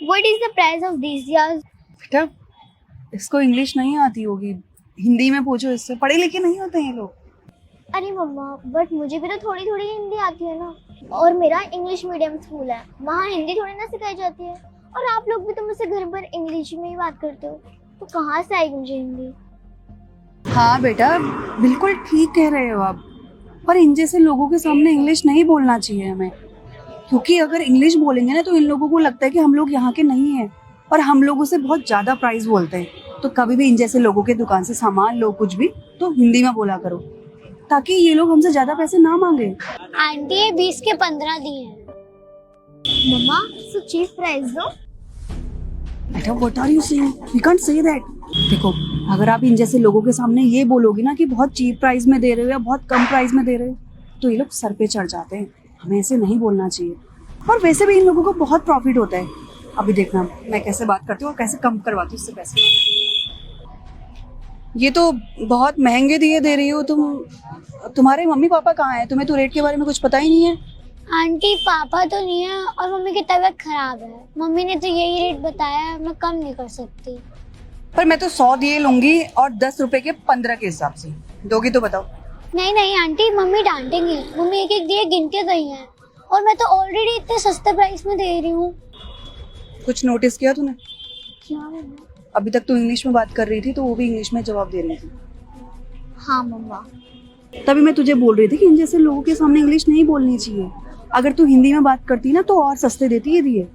What is the price of these diyas? बेटा इसको English नहीं आती होगी, हिंदी में पूछो इससे, पढ़े लिखे नहीं होते हैं ये लोग। अरे मम्मा, बट मुझे भी तो थोड़ी थोड़ी हिंदी आती है ना, और मेरा इंग्लिश मीडियम स्कूल है, वहाँ हिंदी थोड़ी ना सिखाई जाती है। और आप लोग भी तो मुझसे घर पर इंग्लिश में ही बात करते हो, तो कहाँ से आएगी मुझे हिंदी? हाँ बेटा बिल्कुल ठीक कह रहे हो आप, पर इन जैसे लोगों के सामने इंग्लिश नहीं बोलना चाहिए हमें, क्योंकि अगर इंग्लिश बोलेंगे ना तो इन लोगों को लगता है कि हम लोग यहाँ के नहीं हैं और हम लोगों से बहुत ज्यादा प्राइस बोलते हैं। तो कभी भी इन जैसे लोगों के दुकान से सामान लो कुछ भी तो हिंदी में बोला करो, ताकि ये लोग हमसे ज्यादा पैसे ना मांगे। आंटी ये 20 के 15 दिए हैं। मम्मा, सो चीप प्राइस दो। बेटा what are you saying, we can't say that. देखो अगर आप इन जैसे लोगों के सामने ये बोलोगी ना कि बहुत चीप प्राइस में दे रहे हो या बहुत कम प्राइस में दे रहे हो, तो ये लोग सर पे चढ़ जाते हैं। हमें ऐसे नहीं बोलना चाहिए, और वैसे भी इन लोगों को बहुत प्रॉफिट होता है। अभी देखना मैं कैसे बात करती हूँ और कैसे कम करवाती हूँ इससे पैसे। ये तो बहुत महंगे दिए दे रही हो तुम, तुम्हारे मम्मी पापा कहाँ हैं? तुम्हें तो रेट के बारे में कुछ पता ही नहीं है। आंटी पापा तो नहीं है और मम्मी की तबीयत खराब है, मम्मी ने तो यही रेट बताया है, मैं कम नहीं कर सकती। पर मैं तो 100 दिए लूंगी और 10 रुपए के 15 के हिसाब से दोगी तो बताओ। नहीं नहीं आंटी, मम्मी डांटेंगी, मम्मी एक एक दिए गिन के गई हैं, और मैं तो ऑलरेडी इतने सस्ते प्राइस में दे रही हूँ। कुछ नोटिस किया तूने? क्या मम्मा? अभी तक तू इंग्लिश में बात कर रही थी तो वो भी इंग्लिश में जवाब दे रही थी। हाँ मम्मा। तभी मैं तुझे बोल रही थी कि इन जैसे लोगों के सामने इंग्लिश नहीं बोलनी चाहिए। अगर तू हिंदी में बात करती ना तो और सस्ते देती ये दिए।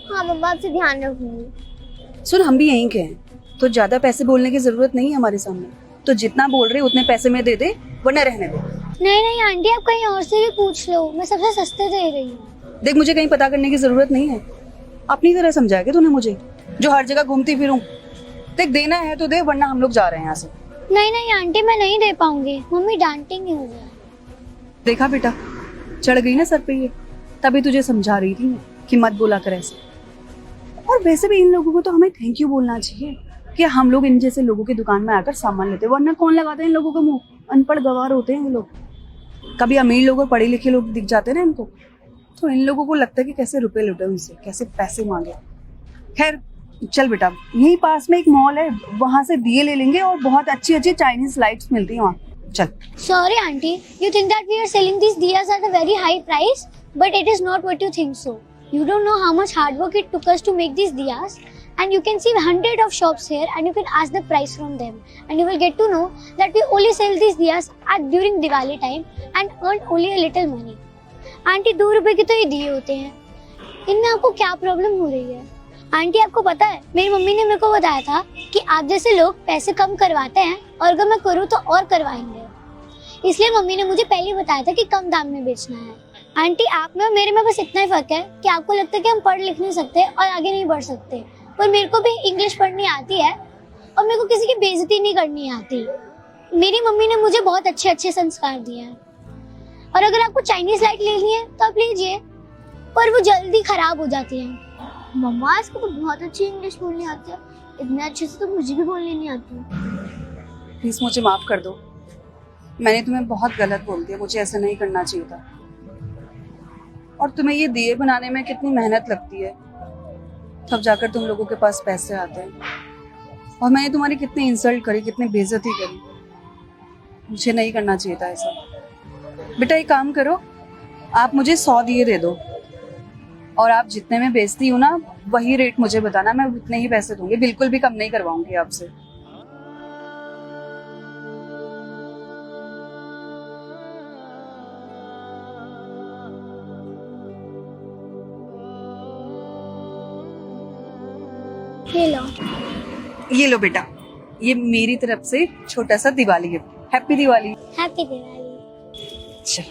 हाँ मम्मा, आपसे ध्यान रखूंगी। सुन हम भी यहीं के हैं, तो ज्यादा पैसे बोलने की जरूरत नहीं है हमारे सामने, तो जितना बोल रहे उतने पैसे में दे दे, वरना रहने दे। नहीं नहीं आंटी, आप कहीं और से भी पूछ लो, मैं सबसे सस्ते दे रही हूँ। देख मुझे कहीं पता करने की जरूरत नहीं है, अपनी तरह समझाया क्या तूने मुझे, जो हर जगह घूमती फिरूं। देख देना है तो दे, वरना हम लोग जा रहे हैं यहाँ से। नहीं नहीं आंटी, मैं नहीं दे पाऊंगी, मम्मी डांटेंगी मुझे। देखा बेटा चढ़ गई ना सर पे ये, तभी तुझे समझा रही थी कि मत बोला कर ऐसे। और वैसे भी इन लोगों को तो हमें थैंक यू बोलना चाहिए कि हम लोग इन जैसे लोगों की दुकान में आकर सामान लेते, वरना कौन लगाता है इन लोगों का मुंह? अनपढ़ गवार होते हैं ये लोग। कभी अमीर लोग और पढ़े लिखे लोग दिख जाते हैं ना इनको, तो इन लोगों को लगता है कि कैसे रुपए लुटे उनसे, कैसे पैसे मांगे। खैर चल बेटा, यहीं पास में एक मॉल है, वहां से दिए ले लेंगे, और बहुत अच्छी अच्छी चाइनीज लाइट्स मिलती है वहाँ। चल। Sorry aunty, you think that we are selling these diyas at a very high price, but it is not what you think so. You don't know how much hard work it took us to make these diyas, and you can see hundred of shops here, and you can ask the price from them, and you will get to know that we only sell these diyas at during Diwali time and earn only a little money. Aunty 2 रुपए के तो ये दिए होते हैं, इनमें आपको क्या प्रॉब्लम हो रही है? आंटी आपको पता है, मेरी मम्मी ने मेरे को बताया था कि आप जैसे लोग पैसे कम करवाते हैं, और अगर मैं करूँ तो और करवाएंगे, इसलिए मम्मी ने मुझे पहले ही बताया था कि कम दाम में बेचना है। आंटी आप में और मेरे में बस इतना ही फर्क है कि आपको लगता है कि हम पढ़ लिख नहीं सकते और आगे नहीं बढ़ सकते, पर मेरे को भी इंग्लिश पढ़नी आती है और मेरे को किसी की बेइज्जती नहीं करनी आती। मेरी मम्मी ने मुझे बहुत अच्छे अच्छे संस्कार दिए हैं, और अगर आपको चाइनीज लाइट लेनी है तो आप लीजिए, पर वो जल्दी खराब हो जाती है। मम्मा इसको तो बहुत अच्छी इंग्लिश बोलनी आती है, इतने अच्छे से तो मुझे भी बोलनी नहीं आती। प्लीज मुझे माफ कर दो, मैंने तुम्हें बहुत गलत बोल दिया, मुझे ऐसा नहीं करना चाहिए था। और तुम्हें ये दिए बनाने में कितनी मेहनत लगती है, तब जाकर तुम लोगों के पास पैसे आते हैं, और मैंने तुम्हारी कितनी इंसल्ट करी, कितनी बेइज्जती करी। मुझे नहीं करना चाहिए था ऐसा। बेटा एक काम करो, आप मुझे 100 दिए दे दो, और आप जितने में बेचती हो ना वही रेट मुझे बताना, मैं उतने ही पैसे दूंगी, बिल्कुल भी कम नहीं करवाऊंगी आपसे। ये लो बेटा, ये मेरी तरफ से छोटा सा Diwali gift. Happy Diwali. Happy Diwali. चल।